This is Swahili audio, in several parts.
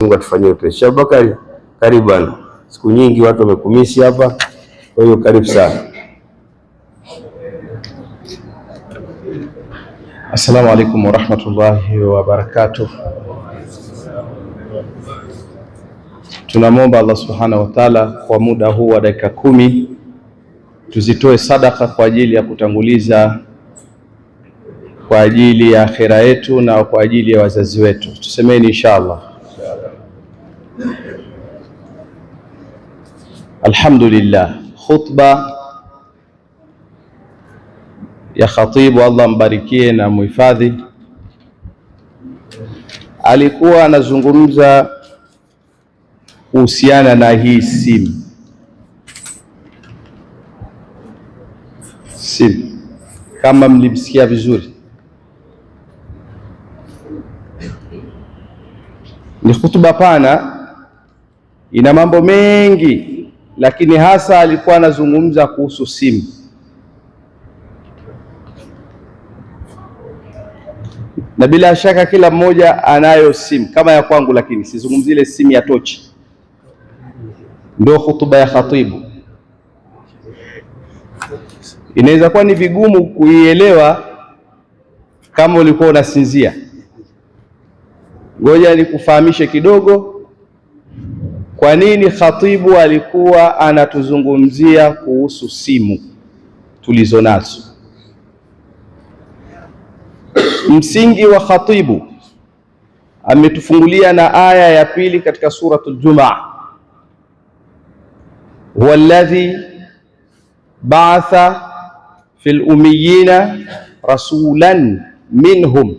Mungu atufanyie pesa. Abubakari, karibu bwana. Siku nyingi watu wamekumisi hapa. Kwa hiyo karibu sana. Assalamu alaikum warahmatullahi wabarakatuh. Tunamwomba Allah subhanahu wa ta'ala kwa muda huu wa dakika 10 tuzitoe sadaka kwa ajili ya kutanguliza kwa ajili ya akhira yetu na kwa ajili ya wazazi wetu. Tusemeni inshallah. Alhamdulillah. Khutba ya khatibu, Allah mbarikie na muhifadhi, alikuwa anazungumza kuhusiana na hii simu. Kama mlimsikia vizuri, ni hutuba pana, ina mambo mengi, lakini hasa alikuwa anazungumza kuhusu simu. Na bila shaka kila mmoja anayo simu kama ya kwangu, lakini sizungumzi ile simu ya tochi. Ndio hutuba ya khatibu. Inaweza kuwa ni vigumu kuielewa kama ulikuwa unasinzia. Ngoja nikufahamishe kidogo kwa nini khatibu alikuwa anatuzungumzia kuhusu simu tulizo nazo. Msingi wa khatibu ametufungulia na aya ya pili katika suratul Jumaa, huwa alladhi ba'atha fil ummiyina rasulan minhum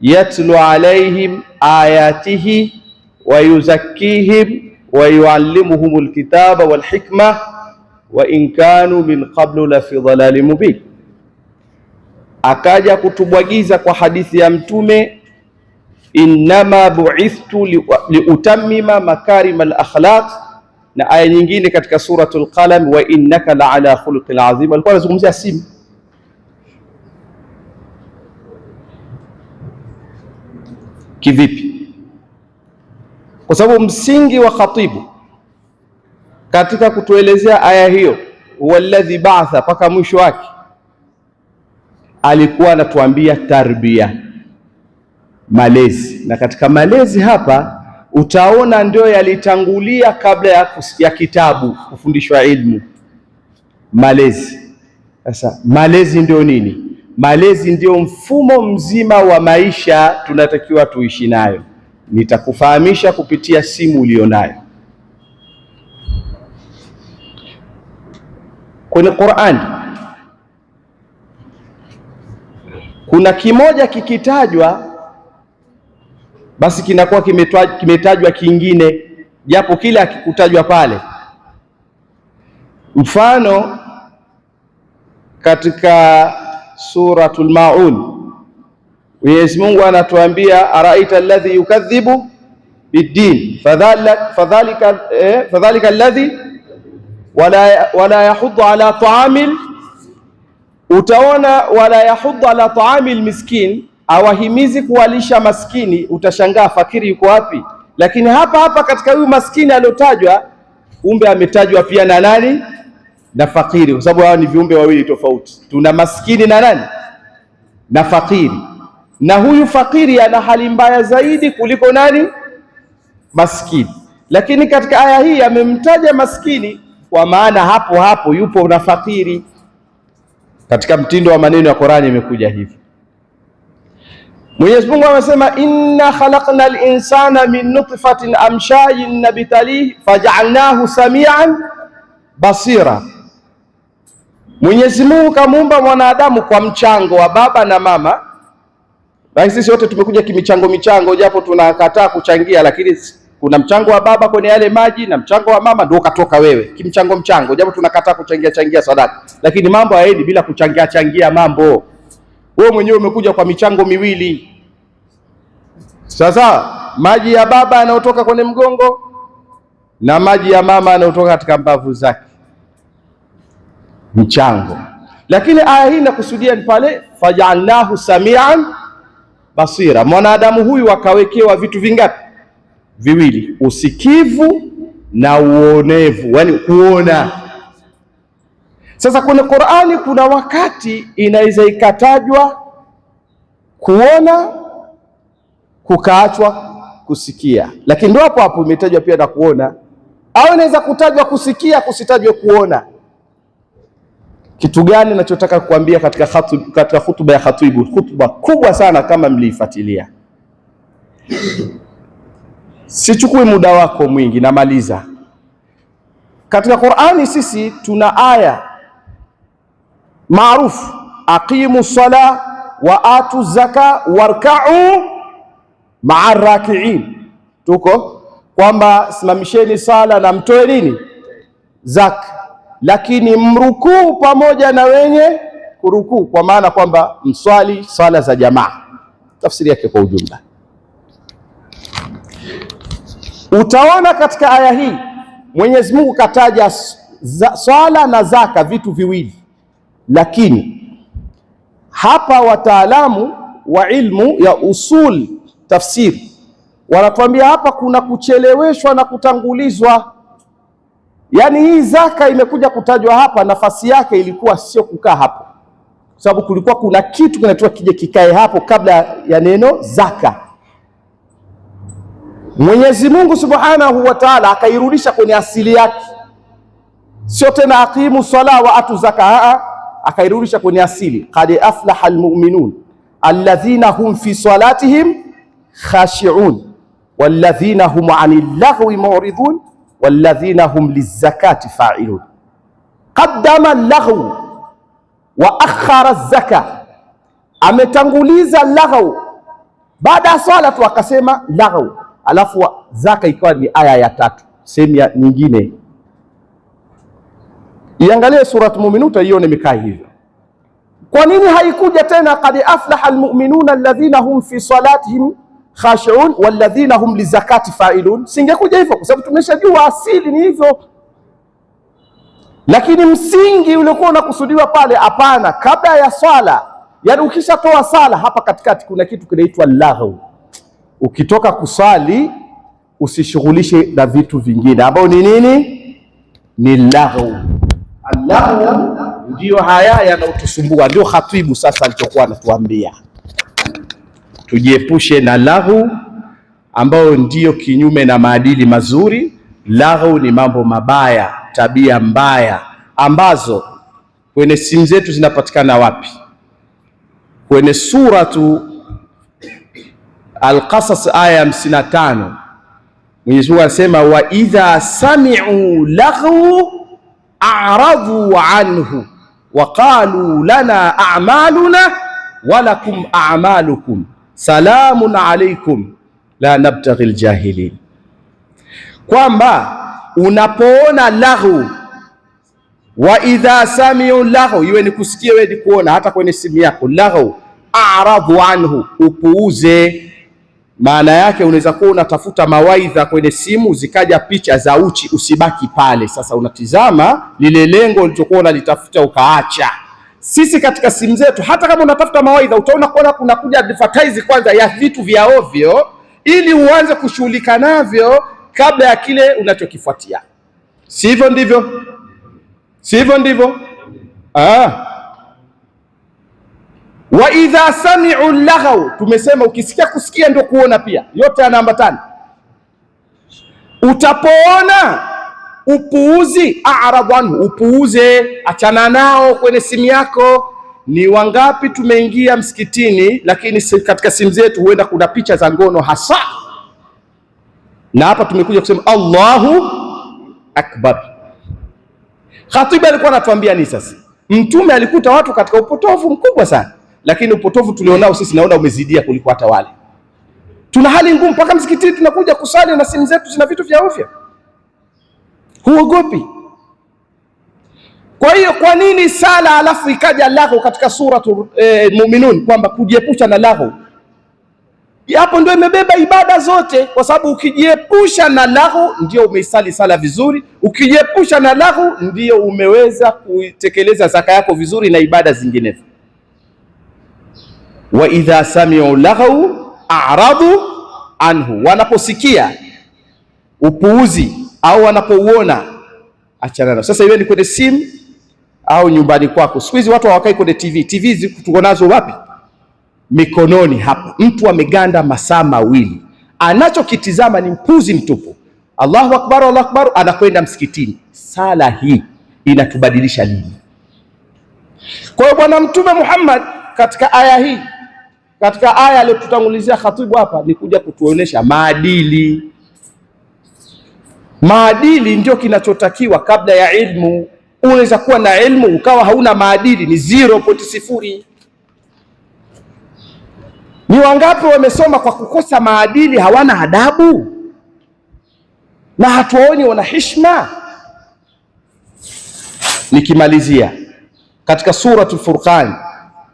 yatlu alayhim ayatihi wa yuzakkihim wa yuallimuhumul kitaba wal hikma wa in kanu min qablu la fi dhalalin mubin. Akaja kutubwagiza kwa hadithi ya Mtume, innama bu'ithtu liutammima makarimal akhlaq, na aya nyingine katika suratul Qalam, wa innaka la ala khuluqin azim. Alikuwa anazungumzia simu. Kivipi? Kwa sababu msingi wa khatibu katika kutuelezea aya hiyo, huwa alladhi ba'atha, paka mwisho wake alikuwa anatuambia tarbia, malezi. Na katika malezi hapa utaona ndio yalitangulia kabla ya kitabu kufundishwa ilmu. Malezi. Sasa malezi ndio nini? Malezi ndio mfumo mzima wa maisha tunatakiwa tuishi nayo. Nitakufahamisha kupitia simu ulionayo. Kwenye Qur'an kuna kimoja kikitajwa basi kinakuwa kimetajwa kingine, japo kile hakikutajwa pale. Mfano katika suratul Maun, Mwenyezi Mungu anatuambia araita alladhi yukadhibu biddin fadhalika alladhi wala yahuddu ala ta'amil. Utaona wala yahuddu ala ta'amil miskin, awahimizi kuwalisha maskini. Utashangaa fakiri yuko wapi? Lakini hapa katika huyu maskini aliotajwa, kumbe ametajwa pia na nani? Na fakiri, kwa sababu hao ni viumbe wawili tofauti. Tuna maskini na nani? Na fakiri. Na huyu fakiri ana hali mbaya zaidi kuliko nani? Maskini. Lakini katika aya hii amemtaja maskini, kwa maana hapo yupo na fakiri. Katika mtindo wa maneno ya Qur'ani imekuja hivi. Mwenyezi Mungu amesema inna khalaqnal insana min nutfatin amshajin nabtalihi faj'alnahu samian basira. Mwenyezi Mungu kamuumba mwanadamu kwa mchango wa baba na mama. Na sisi wote tumekuja kimichango, japo tunakataa kuchangia, lakini kuna mchango wa baba kwenye yale maji na mchango wa mama ndio ukatoka wewe. Kimchango, japo tunakataa kuchangia sadaka. Lakini mambo hayaendi bila kuchangia mambo. Wewe mwenyewe umekuja kwa michango miwili. Sasa maji ya baba yanayotoka kwenye mgongo na maji ya mama yanayotoka katika mbavu zake, mchango. Lakini aya hii inakusudia ni pale faj'alnahu samian basira. Mwanadamu huyu akawekewa vitu vingapi? viwili, usikivu na uonevu, yani kuona. Sasa kwenye Qur'ani kuna wakati inaweza ikatajwa kuona kukaachwa kusikia, lakini ndio hapo hapo imetajwa pia na kuona, au inaweza kutajwa kusikia kusitajwe kuona. Kitu gani ninachotaka kukuambia katika hutuba ya khatibu, hutuba kubwa sana kama mliifuatilia. Sichukui muda wako mwingi, namaliza. Katika Qur'ani sisi tuna aya maarufu, aqimu sala wa atu zaka warka'u ma'a raki'in, tuko kwamba simamisheni sala na mtoe nini? Zaka, lakini mrukuu pamoja na wenye kurukuu, kwa maana kwamba mswali swala za jamaa. Tafsiri yake kwa ujumla, utaona katika aya hii Mwenyezi Mungu kataja swala na zaka, vitu viwili, lakini hapa wataalamu wa ilmu ya usul tafsiri wanatuambia hapa kuna kucheleweshwa na kutangulizwa. Yaani hii zaka imekuja kutajwa hapa, nafasi yake ilikuwa sio kukaa hapo, kwa sababu kulikuwa kuna kitu kinatoka kije kikae hapo kabla ya neno zaka. Mwenyezi Mungu Subhanahu wa Ta'ala akairudisha kwenye asili yake, sio tena aqimu sala wa atu zaka, akairudisha kwenye asili. Qad aflaha almu'minun alladhina hum fi salatihim khashi'un walladhina hum 'anil laghwi mu'ridun walladhina hum lizakati fa'ilun. Qaddama al-laghw wa akhara az-zaka, ametanguliza laghw baada ya swala tu akasema laghw, alafu zaka ikawa ni aya ya tatu sehemu nyingine. Iangalie Surat Mu'minun utaiona imekaa hivyo. Kwa nini haikuja tena qad aflaha almu'minuna alladhina hum fi salatihim khashi'un walladhina hum lizakati fa'ilun? Singekuja hivyo kwa sababu tumeshajua asili ni hivyo, lakini msingi uliokuwa unakusudiwa pale, hapana, kabla ya swala. Yani ukishatoa sala hapa katikati kuna kitu kinaitwa laghu. Ukitoka kusali usishughulishe na vitu vingine, ambao ni nini? Ni laghu. Allahu ndio haya yanayotusumbua, ndio khatibu sasa alichokuwa anatuambia tujiepushe na laghu, ambao ndio kinyume na maadili mazuri. Laghu ni mambo mabaya, tabia mbaya ambazo kwenye simu zetu zinapatikana wapi? Kwenye suratu Al-Qasas aya 55 Mwenyezi Mungu anasema wa idha sami'u laghu a'radu anhu wa qalu lana a'maluna wa lakum a'malukum salamun alaykum la nabtaghi aljahilin. Kwamba unapoona laghu, wa idha sami'u laghu, iwe ni kusikia iwe ni kuona, hata kwenye simu yako laghu, a'radu anhu, upuuze. Maana yake unaweza kuwa unatafuta mawaidha kwenye simu zikaja picha za uchi, usibaki pale. Sasa unatizama lile lengo ulichokuwa unalitafuta ukaacha. Sisi katika simu zetu, hata kama unatafuta mawaidha, utaona kuna kuja advertise kwanza ya vitu vya ovyo, ili uanze kushughulika navyo kabla ya kile unachokifuatia. Sivyo ndivyo? Sivyo ndivyo? Wa idha sami'u laghaw, tumesema ukisikia kusikia ndio kuona pia, yote yanaambatana. Utapoona upuuzi, a'rad anhu, upuuze, achana nao kwenye simu yako. Ni wangapi tumeingia msikitini, lakini katika simu zetu huenda kuna picha za ngono hasa, na hapa tumekuja kusema Allahu akbar. Khatibu alikuwa anatuambia ni sasa, Mtume alikuta watu katika upotovu mkubwa sana, lakini upotovu tulionao sisi naona umezidia kuliko hata wale. Tuna hali ngumu, mpaka msikitini tunakuja kusali na simu zetu zina vitu vya ovyo. Huogopi? Kwa hiyo kwa nini sala alafu ikaja laghu katika suratu Mu'minun, kwamba kujiepusha na laghu? Hapo ndio imebeba ibada zote, kwa sababu ukijiepusha na laghu ndio umeisali sala vizuri, ukijiepusha na laghu ndio umeweza kutekeleza zaka yako vizuri na ibada zinginezo. Wa idha sami'u laghu a'radu anhu, wanaposikia upuuzi au wanapouona, achana nao. Sasa iwe ni kwenye simu au nyumbani kwako. Siku hizi watu hawakai kwenye TV. TV tuko nazo wapi? Mikononi hapa. Mtu ameganda masaa mawili, anachokitizama ni mpuzi mtupu. Allahu akbar, Allahu akbar, anakwenda msikitini. Sala hii inatubadilisha lini? Kwa hiyo Bwana Mtume Muhammad katika aya hii, katika aya aliyotutangulizia khatibu hapa, ni kuja kutuonesha maadili. Maadili ndio kinachotakiwa kabla ya ilmu. Unaweza kuwa na ilmu ukawa hauna maadili, ni 0.0. Ni wangapi wamesoma kwa kukosa maadili, hawana adabu na hatuoni wana heshima? Nikimalizia katika suratul Furqan,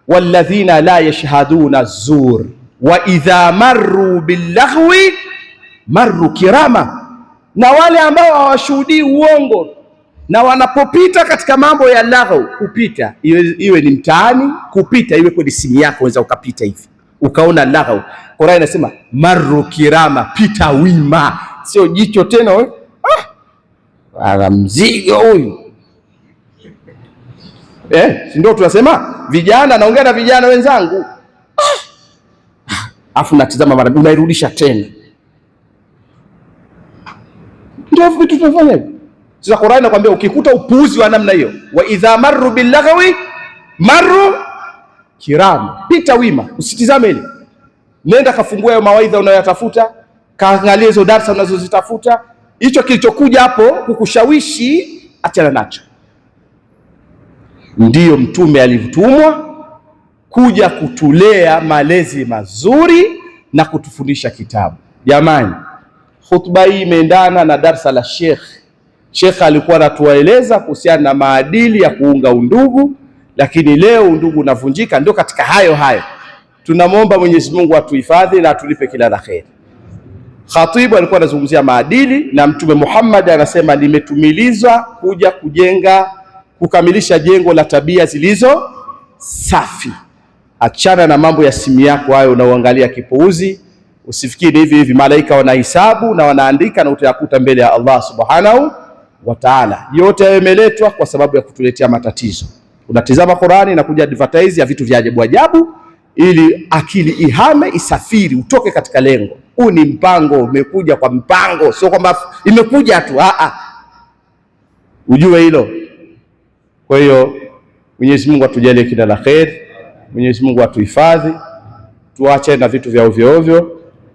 walladhina la yashhaduna zur wa idha marru billaghwi marru kirama, na wale ambao hawashuhudii uongo na wanapopita katika mambo ya laghu, kupita iwe ni mtaani, kupita iwe kwenye simu yako, unaweza ukapita hivi ukaona laghu. Qur'an inasema marru kirama, pita wima, sio jicho tena wewe ana mzigo huyu. Si ndio tunasema vijana, naongea na vijana wenzangu, afu natizama mara unairudisha tena. Ndio vitu tunafanya hivi. Sasa Qur'an inakwambia ukikuta upuuzi wa namna hiyo, wa idha marru billaghwi marru kiram, pita wima, usitizame ile. Nenda kafungue hayo mawaidha unayotafuta, kaangalie hizo darasa unazozitafuta. Hicho kilichokuja hapo kukushawishi, achana nacho. Ndiyo Mtume alitumwa kuja kutulea malezi mazuri na kutufundisha kitabu. Jamani, khutba hii imeendana na darsa la Sheikh. Sheikh alikuwa anatueleza kuhusiana na maadili ya kuunga undugu, lakini leo undugu unavunjika. Ndio katika hayo tunamwomba Mwenyezi Mungu atuhifadhi na atulipe kila la kheri. Khatibu alikuwa anazungumzia maadili, na Mtume Muhammad anasema nimetumilizwa kuja kukamilisha jengo la tabia zilizo safi. Achana na mambo ya simu yako hayo unaoangalia kipuuzi. Usifikiri hivi malaika wanahesabu na wanaandika na utayakuta mbele ya Allah subhanahu wa ta'ala. Yote yameletwa kwa sababu ya kutuletea matatizo. Unatizama Qur'ani na kuja advertise ya vitu vya ajabu ajabu, ili akili ihame, isafiri, utoke katika lengo. Huu ni mpango, umekuja kwa mpango, sio kwamba imekuja tu. Ujue hilo. Kwa hiyo Mwenyezi Mungu atujalie kila la kheri, Mwenyezi Mungu atuhifadhi, tuache na vitu vya ovyo ovyo.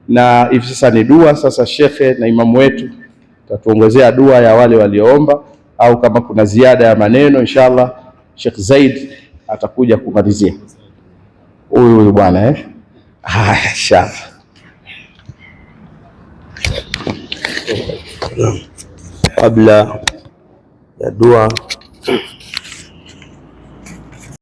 Na hivi sasa ni dua. Sasa shekhe na imamu wetu tatuongezea dua ya wale walioomba, au kama kuna ziada ya maneno inshallah Sheikh Zaid atakuja kumalizia. Huyu bwana inshallah. Kabla ya dua